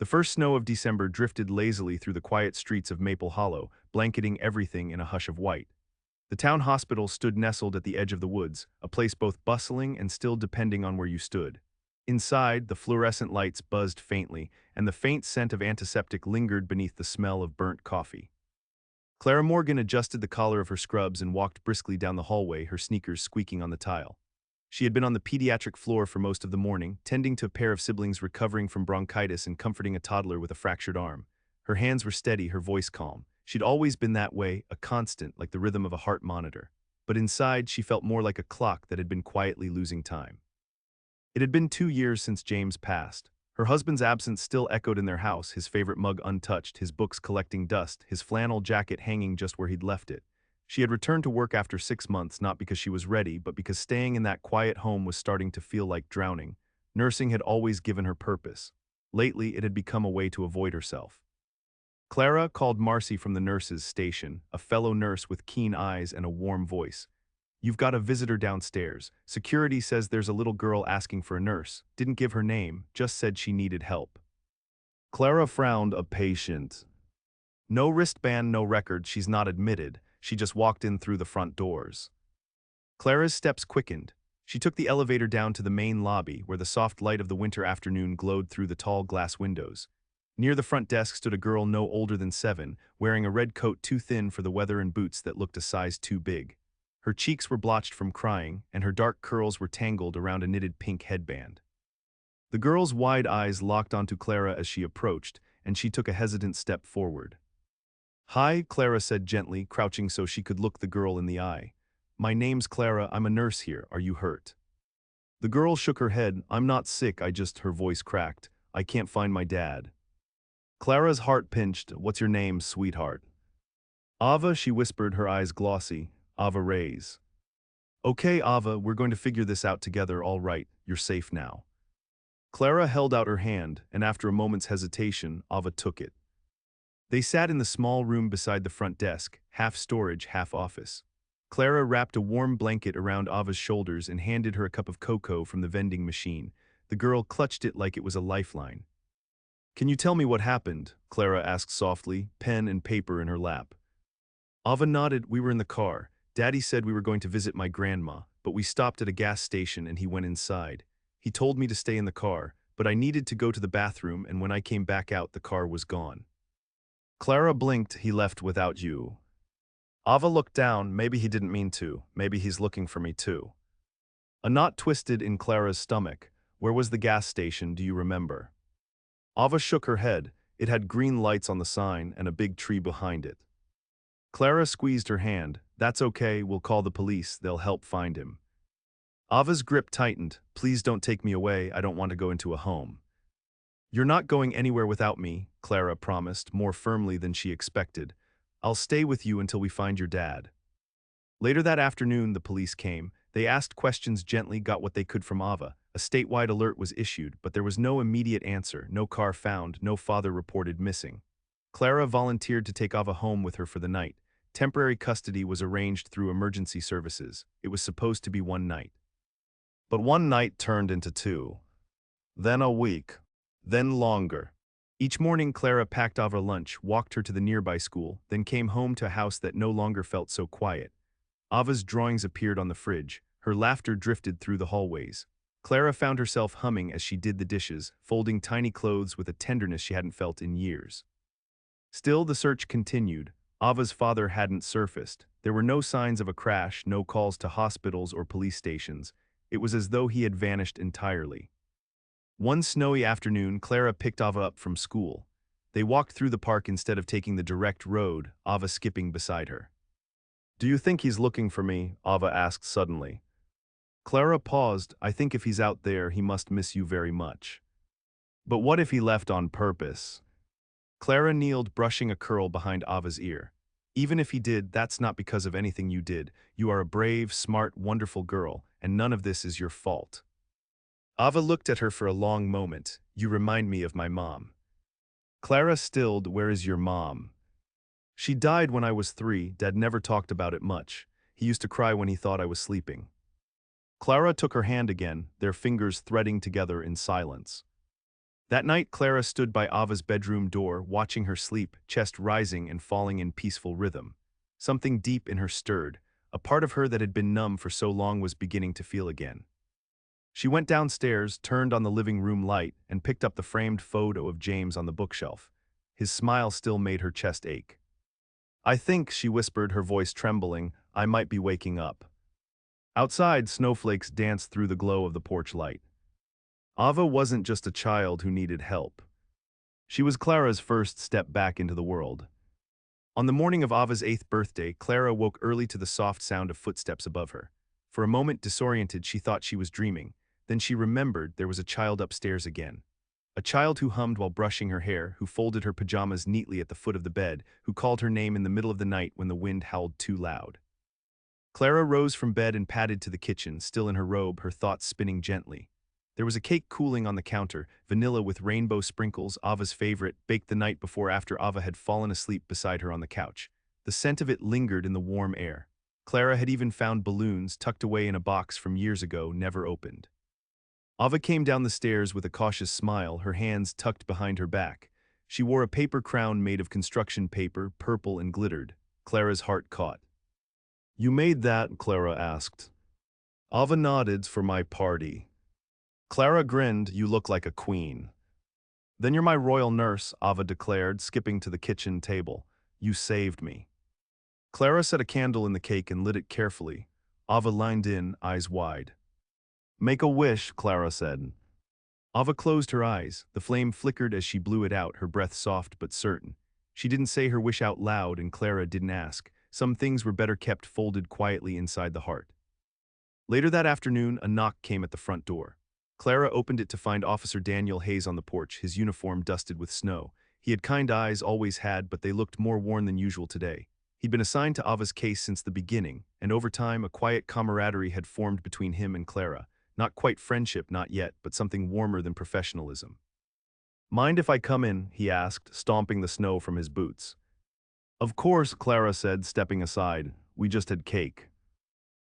The first snow of December drifted lazily through the quiet streets of Maple Hollow, blanketing everything in a hush of white. The town hospital stood nestled at the edge of the woods, a place both bustling and still depending on where you stood. Inside, the fluorescent lights buzzed faintly, and the faint scent of antiseptic lingered beneath the smell of burnt coffee. Clara Morgan adjusted the collar of her scrubs and walked briskly down the hallway, her sneakers squeaking on the tile. She had been on the pediatric floor for most of the morning, tending to a pair of siblings recovering from bronchitis and comforting a toddler with a fractured arm. Her hands were steady, her voice calm. She'd always been that way, a constant, like the rhythm of a heart monitor. But inside, she felt more like a clock that had been quietly losing time. It had been 2 years since James passed. Her husband's absence still echoed in their house, his favorite mug untouched, his books collecting dust, his flannel jacket hanging just where he'd left it. She had returned to work after 6 months, not because she was ready, but because staying in that quiet home was starting to feel like drowning. Nursing had always given her purpose. Lately, it had become a way to avoid herself. Clara called Marcy from the nurses' station, a fellow nurse with keen eyes and a warm voice. "You've got a visitor downstairs. Security says there's a little girl asking for a nurse. Didn't give her name, just said she needed help." Clara frowned. "A patient." "No wristband, no record, she's not admitted. She just walked in through the front doors." Clara's steps quickened. She took the elevator down to the main lobby, where the soft light of the winter afternoon glowed through the tall glass windows. Near the front desk stood a girl no older than 7, wearing a red coat too thin for the weather and boots that looked a size too big. Her cheeks were blotched from crying, and her dark curls were tangled around a knitted pink headband. The girl's wide eyes locked onto Clara as she approached, and she took a hesitant step forward. "Hi," Clara said gently, crouching so she could look the girl in the eye. "My name's Clara, I'm a nurse here. Are you hurt?" The girl shook her head. "I'm not sick, her voice cracked. "I can't find my dad." Clara's heart pinched. "What's your name, sweetheart?" "Ava," she whispered, her eyes glossy. "Ava Reyes." "Okay, Ava, we're going to figure this out together, all right. You're safe now." Clara held out her hand, and after a moment's hesitation, Ava took it. They sat in the small room beside the front desk, half storage, half office. Clara wrapped a warm blanket around Ava's shoulders and handed her a cup of cocoa from the vending machine. The girl clutched it like it was a lifeline. "Can you tell me what happened?" Clara asked softly, pen and paper in her lap. Ava nodded. "We were in the car. Daddy said we were going to visit my grandma, but we stopped at a gas station and he went inside. He told me to stay in the car, but I needed to go to the bathroom, and when I came back out, the car was gone." Clara blinked. "He left without you." Ava looked down. "Maybe he didn't mean to. Maybe he's looking for me too." A knot twisted in Clara's stomach. "Where was the gas station, do you remember?" Ava shook her head. It had green lights on the sign and a big tree behind it. Clara squeezed her hand. "That's okay, we'll call the police, they'll help find him." Ava's grip tightened. "Please don't take me away, I don't want to go into a home." "You're not going anywhere without me," Clara promised, more firmly than she expected. "I'll stay with you until we find your dad." Later that afternoon, the police came. They asked questions gently, got what they could from Ava. A statewide alert was issued, but there was no immediate answer, no car found, no father reported missing. Clara volunteered to take Ava home with her for the night. Temporary custody was arranged through emergency services. It was supposed to be one night. But one night turned into 2. Then a week. Then longer. Each morning, Clara packed Ava lunch, walked her to the nearby school, then came home to a house that no longer felt so quiet. Ava's drawings appeared on the fridge. Her laughter drifted through the hallways. Clara found herself humming as she did the dishes, folding tiny clothes with a tenderness she hadn't felt in years. Still, the search continued. Ava's father hadn't surfaced. There were no signs of a crash, no calls to hospitals or police stations. It was as though he had vanished entirely. One snowy afternoon, Clara picked Ava up from school. They walked through the park instead of taking the direct road, Ava skipping beside her. "Do you think he's looking for me?" Ava asked suddenly. Clara paused. "I think if he's out there, he must miss you very much." "But what if he left on purpose?" Clara kneeled, brushing a curl behind Ava's ear. "Even if he did, that's not because of anything you did. You are a brave, smart, wonderful girl, and none of this is your fault." Ava looked at her for a long moment. "You remind me of my mom." Clara stilled. "Where is your mom?" "She died when I was 3. Dad never talked about it much. He used to cry when he thought I was sleeping." Clara took her hand again, their fingers threading together in silence. That night, Clara stood by Ava's bedroom door, watching her sleep, chest rising and falling in peaceful rhythm. Something deep in her stirred. A part of her that had been numb for so long was beginning to feel again. She went downstairs, turned on the living room light, and picked up the framed photo of James on the bookshelf. His smile still made her chest ache. "I think," she whispered, her voice trembling, "I might be waking up." Outside, snowflakes danced through the glow of the porch light. Ava wasn't just a child who needed help. She was Clara's first step back into the world. On the morning of Ava's 8th birthday, Clara woke early to the soft sound of footsteps above her. For a moment, disoriented, she thought she was dreaming. Then she remembered there was a child upstairs again. A child who hummed while brushing her hair, who folded her pajamas neatly at the foot of the bed, who called her name in the middle of the night when the wind howled too loud. Clara rose from bed and padded to the kitchen, still in her robe, her thoughts spinning gently. There was a cake cooling on the counter, vanilla with rainbow sprinkles, Ava's favorite, baked the night before after Ava had fallen asleep beside her on the couch. The scent of it lingered in the warm air. Clara had even found balloons tucked away in a box from years ago, never opened. Ava came down the stairs with a cautious smile, her hands tucked behind her back. She wore a paper crown made of construction paper, purple and glittered. Clara's heart caught. "You made that?" Clara asked. Ava nodded. "For my party." Clara grinned. "You look like a queen." "Then you're my royal nurse," Ava declared, skipping to the kitchen table. "You saved me." Clara set a candle in the cake and lit it carefully. Ava leaned in, eyes wide. "Make a wish," Clara said. Ava closed her eyes. The flame flickered as she blew it out, her breath soft but certain. She didn't say her wish out loud, and Clara didn't ask. Some things were better kept folded quietly inside the heart. Later that afternoon, a knock came at the front door. Clara opened it to find Officer Daniel Hayes on the porch, his uniform dusted with snow. He had kind eyes, always had, but they looked more worn than usual today. He'd been assigned to Ava's case since the beginning, and over time a quiet camaraderie had formed between him and Clara. Not quite friendship, not yet, but something warmer than professionalism. "Mind if I come in?" he asked, stomping the snow from his boots. "Of course," Clara said, stepping aside. "We just had cake."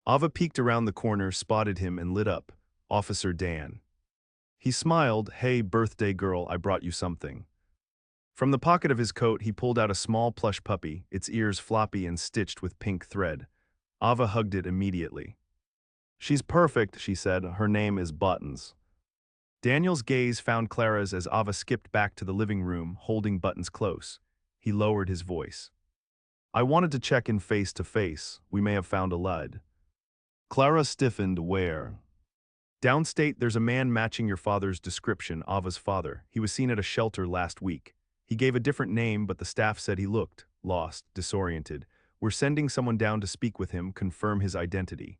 Ava peeked around the corner, spotted him, and lit up. "Officer Dan." He smiled. "Hey, birthday girl, I brought you something." From the pocket of his coat, he pulled out a small plush puppy, its ears floppy and stitched with pink thread. Ava hugged it immediately. "She's perfect," she said. "Her name is Buttons." Daniel's gaze found Clara's as Ava skipped back to the living room, holding Buttons close. He lowered his voice. "I wanted to check in face to face. We may have found a lad." Clara stiffened. "Where?" "Downstate, there's a man matching your father's description, Ava's father. He was seen at a shelter last week. He gave a different name, but the staff said he looked lost, disoriented. We're sending someone down to speak with him, confirm his identity."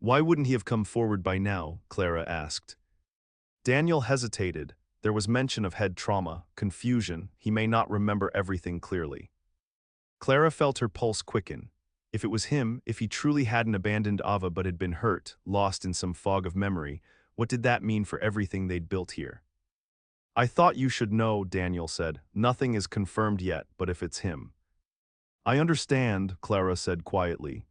"Why wouldn't he have come forward by now?" Clara asked. Daniel hesitated. There was mention of head trauma, confusion. He may not remember everything clearly. Clara felt her pulse quicken. If it was him, if he truly hadn't abandoned Ava but had been hurt, lost in some fog of memory, what did that mean for everything they'd built here? "I thought you should know," Daniel said. "Nothing is confirmed yet, but if it's him." "I understand," Clara said quietly.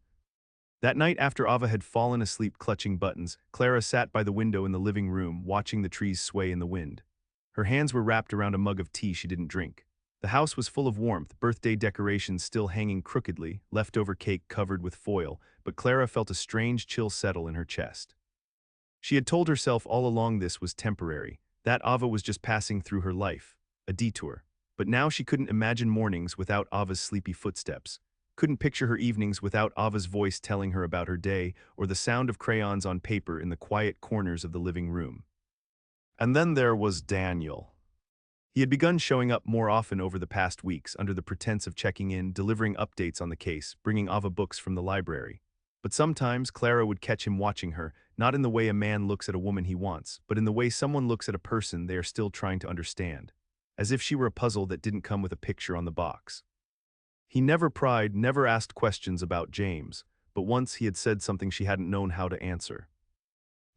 That night after Ava had fallen asleep clutching Buttons, Clara sat by the window in the living room, watching the trees sway in the wind. Her hands were wrapped around a mug of tea she didn't drink. The house was full of warmth, birthday decorations still hanging crookedly, leftover cake covered with foil, but Clara felt a strange chill settle in her chest. She had told herself all along this was temporary, that Ava was just passing through her life, a detour. But now she couldn't imagine mornings without Ava's sleepy footsteps. Couldn't picture her evenings without Ava's voice telling her about her day, or the sound of crayons on paper in the quiet corners of the living room. And then there was Daniel. He had begun showing up more often over the past weeks under the pretense of checking in, delivering updates on the case, bringing Ava books from the library. But sometimes Clara would catch him watching her, not in the way a man looks at a woman he wants, but in the way someone looks at a person they are still trying to understand. As if she were a puzzle that didn't come with a picture on the box. He never pried, never asked questions about James, but once he had said something she hadn't known how to answer.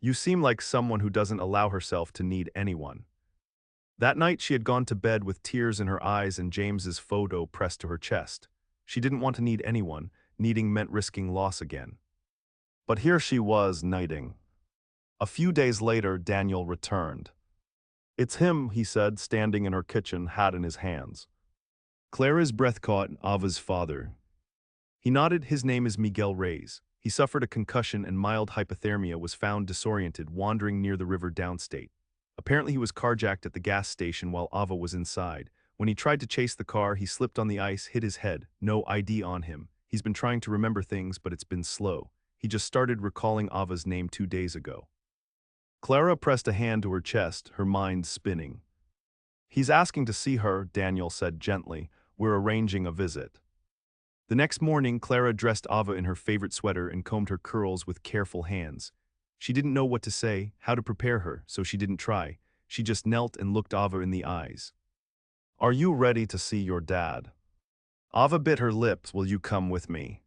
"You seem like someone who doesn't allow herself to need anyone." That night she had gone to bed with tears in her eyes and James's photo pressed to her chest. She didn't want to need anyone, needing meant risking loss again. But here she was, needing. A few days later, Daniel returned. It's him, he said, standing in her kitchen, hat in his hands. Clara's breath caught Ava's father. He nodded. His name is Miguel Reyes. He suffered a concussion and mild hypothermia, was found disoriented, wandering near the river downstate. Apparently he was carjacked at the gas station while Ava was inside. When he tried to chase the car, he slipped on the ice, hit his head. No ID on him. He's been trying to remember things, but it's been slow. He just started recalling Ava's name 2 days ago. Clara pressed a hand to her chest, her mind spinning. He's asking to see her, Daniel said gently. We're arranging a visit. The next morning, Clara dressed Ava in her favorite sweater and combed her curls with careful hands. She didn't know what to say, how to prepare her, so she didn't try. She just knelt and looked Ava in the eyes. Are you ready to see your dad? Ava bit her lips. Will you come with me?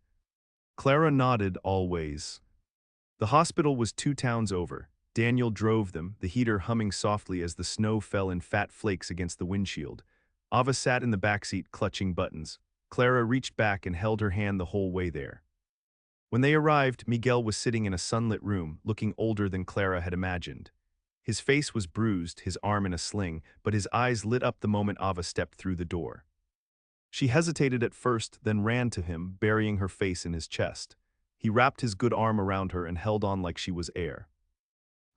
Clara nodded, always. The hospital was 2 towns over. Daniel drove them, the heater humming softly as the snow fell in fat flakes against the windshield. Ava sat in the backseat, clutching buttons. Clara reached back and held her hand the whole way there. When they arrived, Miguel was sitting in a sunlit room, looking older than Clara had imagined. His face was bruised, his arm in a sling, but his eyes lit up the moment Ava stepped through the door. She hesitated at first, then ran to him, burying her face in his chest. He wrapped his good arm around her and held on like she was air.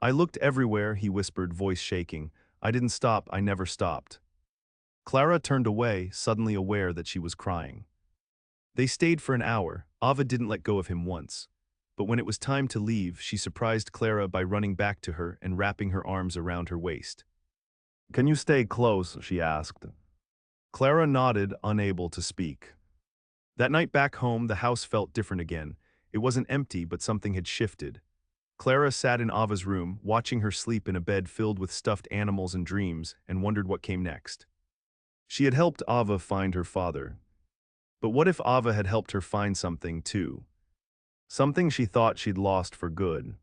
I looked everywhere, he whispered, voice shaking. I didn't stop, I never stopped. Clara turned away, suddenly aware that she was crying. They stayed for an hour. Ava didn't let go of him once. But when it was time to leave, she surprised Clara by running back to her and wrapping her arms around her waist. Can you stay close? She asked. Clara nodded, unable to speak. That night back home, the house felt different again. It wasn't empty, but something had shifted. Clara sat in Ava's room, watching her sleep in a bed filled with stuffed animals and dreams, and wondered what came next. She had helped Ava find her father. But what if Ava had helped her find something, too? Something she thought she'd lost for good.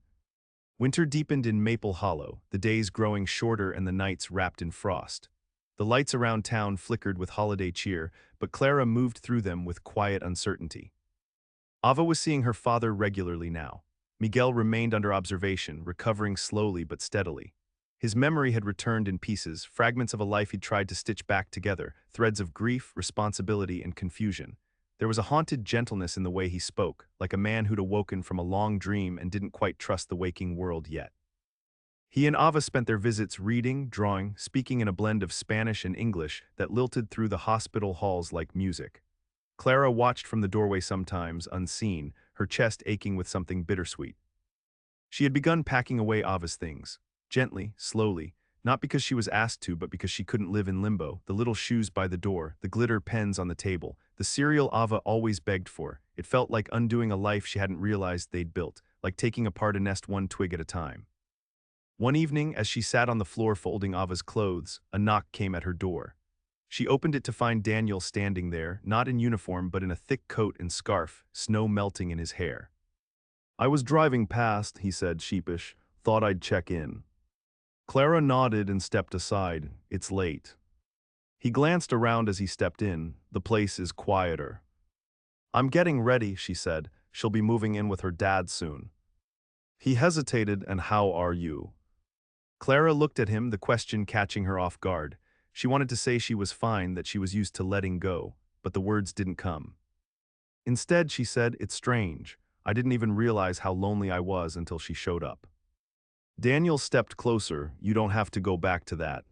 Winter deepened in Maple Hollow, the days growing shorter and the nights wrapped in frost. The lights around town flickered with holiday cheer, but Clara moved through them with quiet uncertainty. Ava was seeing her father regularly now. Miguel remained under observation, recovering slowly but steadily. His memory had returned in pieces, fragments of a life he'd tried to stitch back together, threads of grief, responsibility, and confusion. There was a haunted gentleness in the way he spoke, like a man who'd awoken from a long dream and didn't quite trust the waking world yet. He and Ava spent their visits reading, drawing, speaking in a blend of Spanish and English that lilted through the hospital halls like music. Clara watched from the doorway sometimes, unseen, her chest aching with something bittersweet. She had begun packing away Ava's things. Gently, slowly, not because she was asked to, but because she couldn't live in limbo. The little shoes by the door, the glitter pens on the table, the cereal Ava always begged for. It felt like undoing a life she hadn't realized they'd built, like taking apart a nest one twig at a time. One evening, as she sat on the floor folding Ava's clothes, a knock came at her door. She opened it to find Daniel standing there, not in uniform but in a thick coat and scarf, snow melting in his hair. I was driving past, he said, sheepish. Thought I'd check in. Clara nodded and stepped aside. It's late. He glanced around as he stepped in. The place is quieter. I'm getting ready, she said. She'll be moving in with her dad soon. He hesitated. And how are you? Clara looked at him, the question catching her off guard. She wanted to say she was fine, that she was used to letting go, but the words didn't come. Instead, she said, it's strange. I didn't even realize how lonely I was until she showed up. Daniel stepped closer. You don't have to go back to that.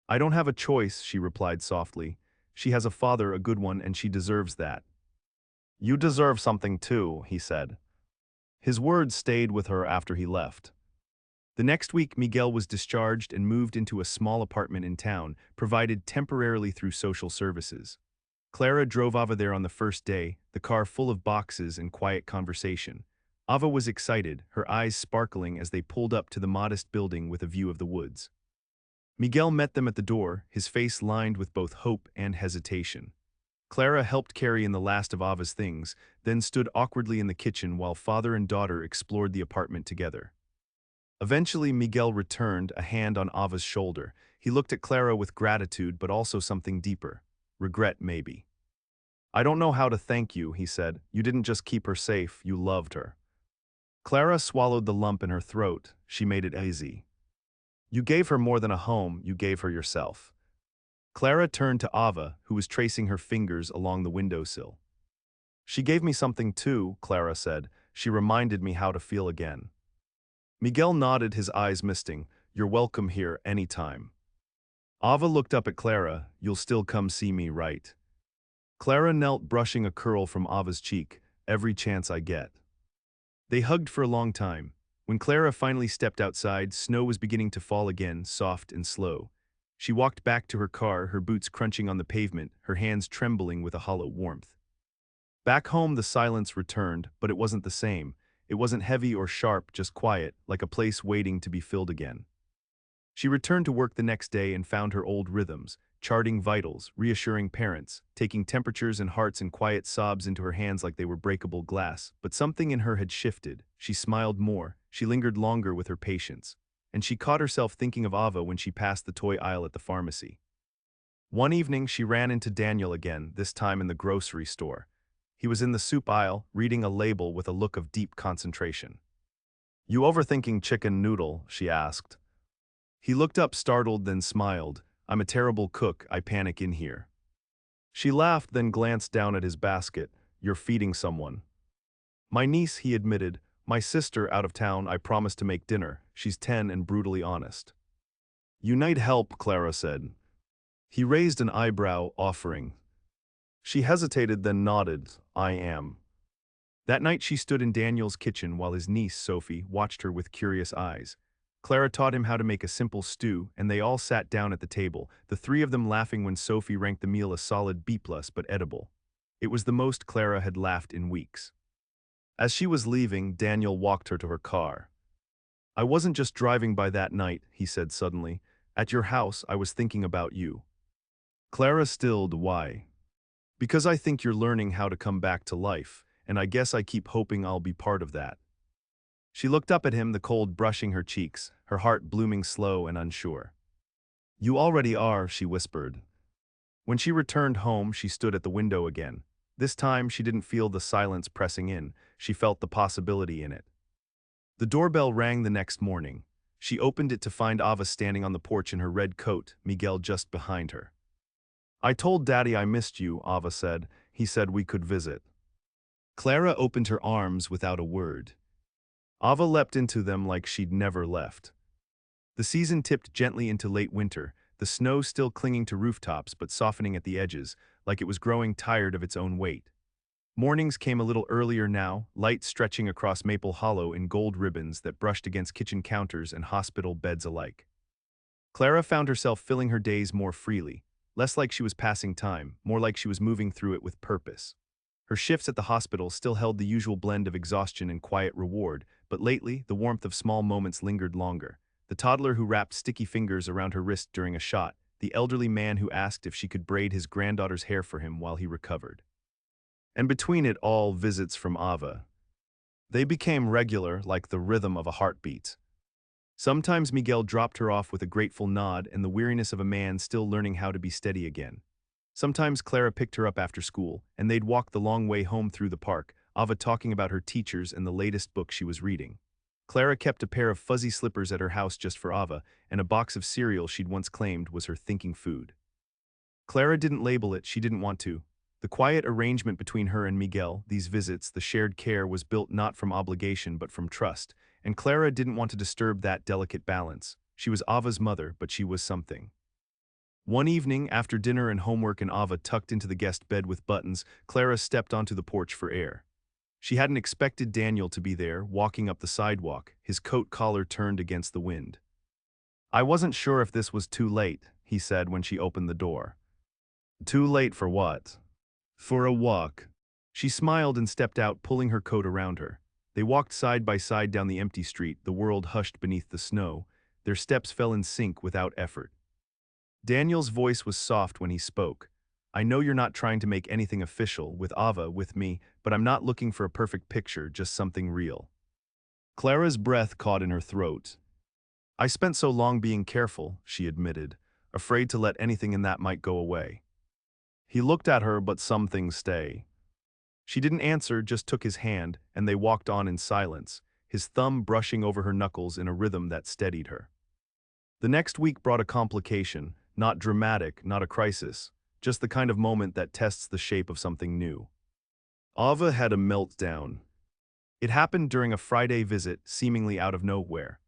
I don't have a choice, she replied softly. She has a father, a good one, and she deserves that. You deserve something too, he said. His words stayed with her after he left. The next week, Miguel was discharged and moved into a small apartment in town, provided temporarily through social services. Clara drove Ava there on the first day, the car full of boxes and quiet conversation. Ava was excited, her eyes sparkling as they pulled up to the modest building with a view of the woods. Miguel met them at the door, his face lined with both hope and hesitation. Clara helped carry in the last of Ava's things, then stood awkwardly in the kitchen while father and daughter explored the apartment together. Eventually, Miguel returned, a hand on Ava's shoulder. He looked at Clara with gratitude, but also something deeper. Regret, maybe. I don't know how to thank you, he said. You didn't just keep her safe, you loved her. Clara swallowed the lump in her throat. She made it easy. You gave her more than a home, you gave her yourself. Clara turned to Ava, who was tracing her fingers along the windowsill. She gave me something too, Clara said. She reminded me how to feel again. Miguel nodded, his eyes misting. You're welcome here anytime. Ava looked up at Clara. You'll still come see me, right? Clara knelt, brushing a curl from Ava's cheek. Every chance I get. They hugged for a long time. When Clara finally stepped outside, snow was beginning to fall again, soft and slow. She walked back to her car, her boots crunching on the pavement, her hands trembling with a hollow warmth. Back home, the silence returned, but it wasn't the same. It wasn't heavy or sharp, just quiet, like a place waiting to be filled again. She returned to work the next day and found her old rhythms, charting vitals, reassuring parents, taking temperatures and hearts and quiet sobs into her hands like they were breakable glass. But something in her had shifted. She smiled more, she lingered longer with her patients. And she caught herself thinking of Ava when she passed the toy aisle at the pharmacy. One evening, she ran into Daniel again, this time in the grocery store. He was in the soup aisle, reading a label with a look of deep concentration. You overthinking chicken noodle? She asked. He looked up startled, then smiled. I'm a terrible cook, I panic in here. She laughed, then glanced down at his basket. You're feeding someone. My niece, he admitted. My sister out of town, I promised to make dinner. She's 10 and brutally honest. You need help, Clara said. He raised an eyebrow, offering. She hesitated, then nodded. I am. That night she stood in Daniel's kitchen while his niece, Sophie, watched her with curious eyes. Clara taught him how to make a simple stew, and they all sat down at the table, the three of them laughing when Sophie ranked the meal a solid B+ but edible. It was the most Clara had laughed in weeks. As she was leaving, Daniel walked her to her car. I wasn't just driving by that night, he said suddenly. At your house, I was thinking about you. Clara stilled. Why? Because I think you're learning how to come back to life, and I guess I keep hoping I'll be part of that. She looked up at him, the cold brushing her cheeks, her heart blooming slow and unsure. You already are, she whispered. When she returned home, she stood at the window again. This time, she didn't feel the silence pressing in, she felt the possibility in it. The doorbell rang the next morning. She opened it to find Ava standing on the porch in her red coat, Miguel just behind her. I told Daddy I missed you, Ava said. He said we could visit. Clara opened her arms without a word. Ava leapt into them like she'd never left. The season tipped gently into late winter, the snow still clinging to rooftops but softening at the edges, like it was growing tired of its own weight. Mornings came a little earlier now, light stretching across Maple Hollow in gold ribbons that brushed against kitchen counters and hospital beds alike. Clara found herself filling her days more freely, less like she was passing time, more like she was moving through it with purpose. Her shifts at the hospital still held the usual blend of exhaustion and quiet reward, but lately, the warmth of small moments lingered longer. The toddler who wrapped sticky fingers around her wrist during a shot, the elderly man who asked if she could braid his granddaughter's hair for him while he recovered. And between it all, visits from Ava. They became regular, like the rhythm of a heartbeat. Sometimes Miguel dropped her off with a grateful nod and the weariness of a man still learning how to be steady again. Sometimes Clara picked her up after school, and they'd walk the long way home through the park, Ava talking about her teachers and the latest book she was reading. Clara kept a pair of fuzzy slippers at her house just for Ava, and a box of cereal she'd once claimed was her thinking food. Clara didn't label it, she didn't want to. The quiet arrangement between her and Miguel, these visits, the shared care, was built not from obligation but from trust, and Clara didn't want to disturb that delicate balance. She was Ava's mother, but she was something. One evening, after dinner and homework and Ava tucked into the guest bed with buttons, Clara stepped onto the porch for air. She hadn't expected Daniel to be there, walking up the sidewalk, his coat collar turned against the wind. I wasn't sure if this was too late, he said when she opened the door. Too late for what? For a walk. She smiled and stepped out, pulling her coat around her. They walked side by side down the empty street, the world hushed beneath the snow. Their steps fell in sync without effort. Daniel's voice was soft when he spoke. I know you're not trying to make anything official with Ava, with me, but I'm not looking for a perfect picture, just something real. Clara's breath caught in her throat. I spent so long being careful, she admitted, afraid to let anything in that might go away. He looked at her, but some things stay. She didn't answer, just took his hand, and they walked on in silence, his thumb brushing over her knuckles in a rhythm that steadied her. The next week brought a complication, not dramatic, not a crisis, just the kind of moment that tests the shape of something new. Ava had a meltdown. It happened during a Friday visit, seemingly out of nowhere.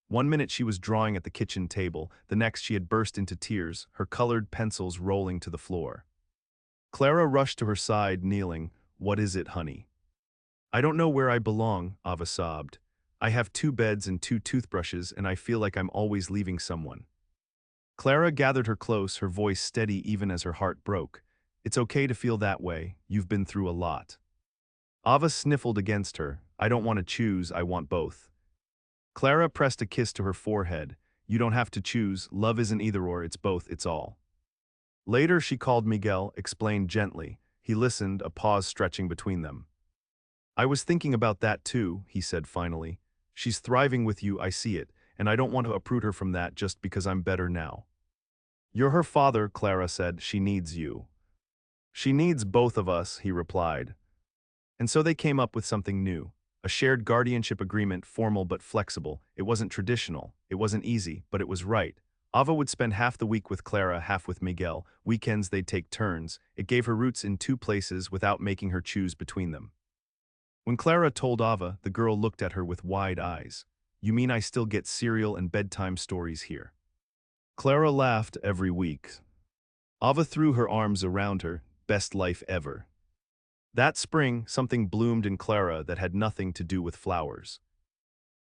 One minute she was drawing at the kitchen table, the next she had burst into tears, her colored pencils rolling to the floor. Clara rushed to her side, kneeling. "What is it, honey?" "I don't know where I belong," Ava sobbed. "I have 2 beds and 2 toothbrushes, and I feel like I'm always leaving someone." Clara gathered her close, her voice steady even as her heart broke. "It's okay to feel that way. You've been through a lot." Ava sniffled against her. "I don't want to choose, I want both." Clara pressed a kiss to her forehead. "You don't have to choose. Love isn't either or, it's both, it's all." Later she called Miguel, explained gently. He listened, a pause stretching between them. "I was thinking about that too," he said finally. "She's thriving with you, I see it, and I don't want to uproot her from that just because I'm better now." "You're her father," Clara said. "She needs you." "She needs both of us," he replied. And so they came up with something new. A shared guardianship agreement, formal but flexible. It wasn't traditional. It wasn't easy, but it was right. Ava would spend half the week with Clara, half with Miguel. Weekends they'd take turns. It gave her roots in 2 places without making her choose between them. When Clara told Ava, the girl looked at her with wide eyes. "You mean I still get cereal and bedtime stories here?" Clara laughed. "Every week." Ava threw her arms around her. "Best life ever." That spring, something bloomed in Clara that had nothing to do with flowers.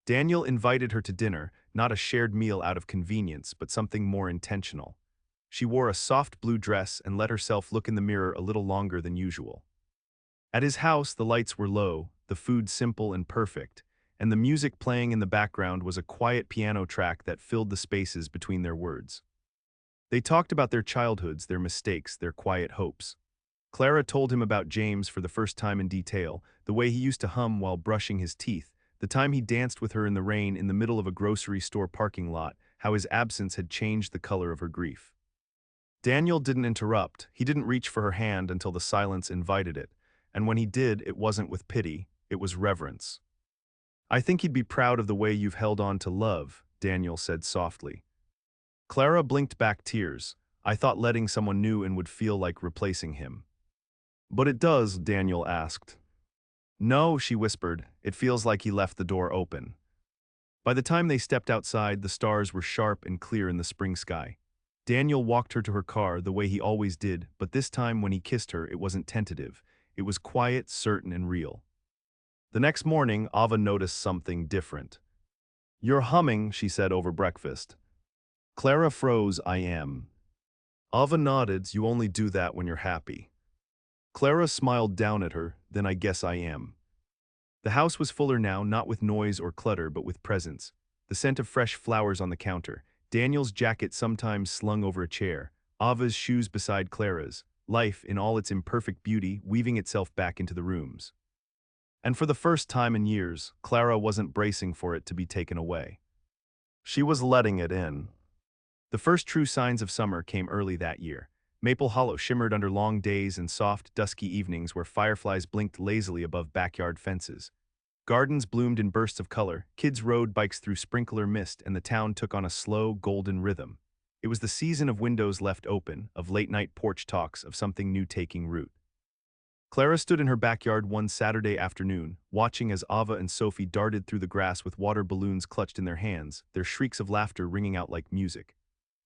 Daniel invited her to dinner, not a shared meal out of convenience, but something more intentional. She wore a soft blue dress and let herself look in the mirror a little longer than usual. At his house, the lights were low, the food simple and perfect, and the music playing in the background was a quiet piano track that filled the spaces between their words. They talked about their childhoods, their mistakes, their quiet hopes. Clara told him about James for the first time in detail, the way he used to hum while brushing his teeth, the time he danced with her in the rain in the middle of a grocery store parking lot, how his absence had changed the color of her grief. Daniel didn't interrupt. He didn't reach for her hand until the silence invited it, and when he did, it wasn't with pity, it was reverence. "I think he'd be proud of the way you've held on to love," Daniel said softly. Clara blinked back tears. "I thought letting someone new in would feel like replacing him." "But it does," Daniel asked. "No," she whispered. "It feels like he left the door open." By the time they stepped outside, the stars were sharp and clear in the spring sky. Daniel walked her to her car the way he always did, but this time when he kissed her, it wasn't tentative. It was quiet, certain, and real. The next morning, Ava noticed something different. "You're humming," she said over breakfast. Clara froze. "I am." Ava nodded. "You only do that when you're happy." Clara smiled down at her. "Then I guess I am." The house was fuller now, not with noise or clutter, but with presence. The scent of fresh flowers on the counter, Daniel's jacket sometimes slung over a chair, Ava's shoes beside Clara's, life in all its imperfect beauty weaving itself back into the rooms. And for the first time in years, Clara wasn't bracing for it to be taken away. She was letting it in. The first true signs of summer came early that year. Maple Hollow shimmered under long days and soft, dusky evenings where fireflies blinked lazily above backyard fences. Gardens bloomed in bursts of color, kids rode bikes through sprinkler mist, and the town took on a slow, golden rhythm. It was the season of windows left open, of late-night porch talks, of something new taking root. Clara stood in her backyard one Saturday afternoon, watching as Ava and Sophie darted through the grass with water balloons clutched in their hands, their shrieks of laughter ringing out like music.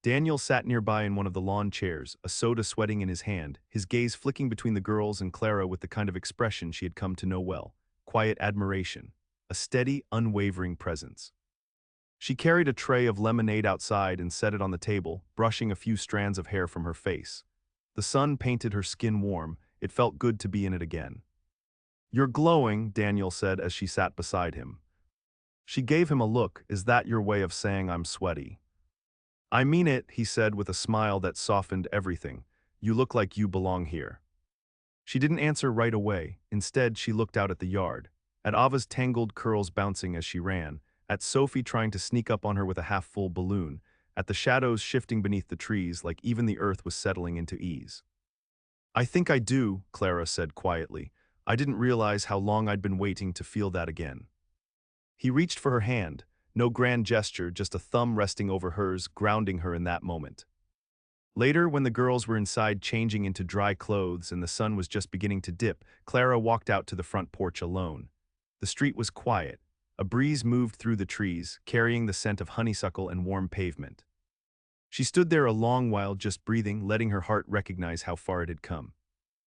Daniel sat nearby in one of the lawn chairs, a soda sweating in his hand, his gaze flicking between the girls and Clara with the kind of expression she had come to know well. Quiet admiration. A steady, unwavering presence. She carried a tray of lemonade outside and set it on the table, brushing a few strands of hair from her face. The sun painted her skin warm. It felt good to be in it again. "You're glowing," Daniel said as she sat beside him. She gave him a look. "Is that your way of saying I'm sweaty?" "I mean it," he said with a smile that softened everything. "You look like you belong here." She didn't answer right away. Instead, she looked out at the yard, at Ava's tangled curls bouncing as she ran, at Sophie trying to sneak up on her with a half-full balloon, at the shadows shifting beneath the trees like even the earth was settling into ease. "I think I do," Clara said quietly. "I didn't realize how long I'd been waiting to feel that again." He reached for her hand. No grand gesture, just a thumb resting over hers, grounding her in that moment. Later, when the girls were inside changing into dry clothes and the sun was just beginning to dip, Clara walked out to the front porch alone. The street was quiet. A breeze moved through the trees, carrying the scent of honeysuckle and warm pavement. She stood there a long while just breathing, letting her heart recognize how far it had come.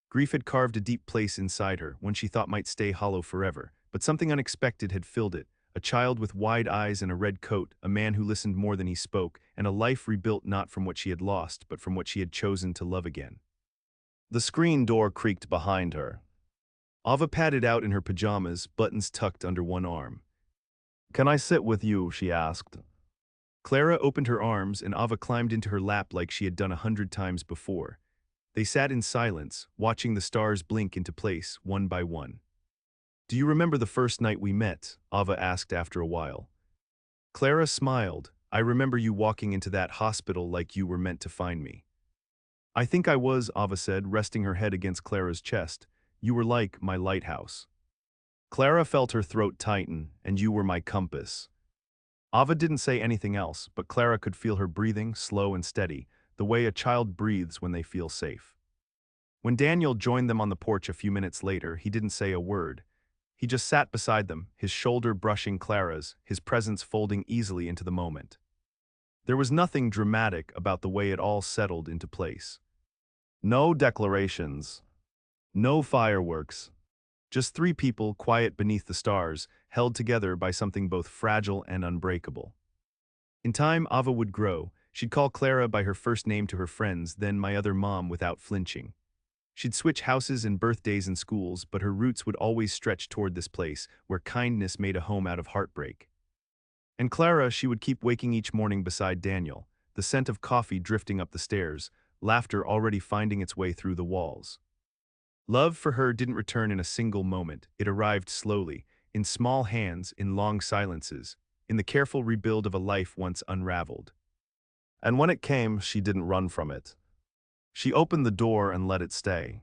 Grief had carved a deep place inside her, one she thought might stay hollow forever, but something unexpected had filled it. A child with wide eyes and a red coat, a man who listened more than he spoke, and a life rebuilt not from what she had lost, but from what she had chosen to love again. The screen door creaked behind her. Ava padded out in her pajamas, buttons tucked under one arm. "Can I sit with you?" she asked. Clara opened her arms and Ava climbed into her lap like she had done 100 times before. They sat in silence, watching the stars blink into place, one by one. "Do you remember the first night we met?" Ava asked after a while. Clara smiled. "I remember you walking into that hospital like you were meant to find me." "I think I was," Ava said, resting her head against Clara's chest. "You were like my lighthouse." Clara felt her throat tighten, "And you were my compass." Ava didn't say anything else, but Clara could feel her breathing, slow and steady, the way a child breathes when they feel safe. When Daniel joined them on the porch a few minutes later, he didn't say a word. He just sat beside them, his shoulder brushing Clara's, his presence folding easily into the moment. There was nothing dramatic about the way it all settled into place. No declarations. No fireworks. Just three people, quiet beneath the stars, held together by something both fragile and unbreakable. In time, Ava would grow. She'd call Clara by her first name to her friends, then my other mom without flinching. She'd switch houses and birthdays and schools, but her roots would always stretch toward this place, where kindness made a home out of heartbreak. And Clara, she would keep waking each morning beside Daniel, the scent of coffee drifting up the stairs, laughter already finding its way through the walls. Love for her didn't return in a single moment. It arrived slowly, in small hands, in long silences, in the careful rebuild of a life once unraveled. And when it came, she didn't run from it. She opened the door and let it stay.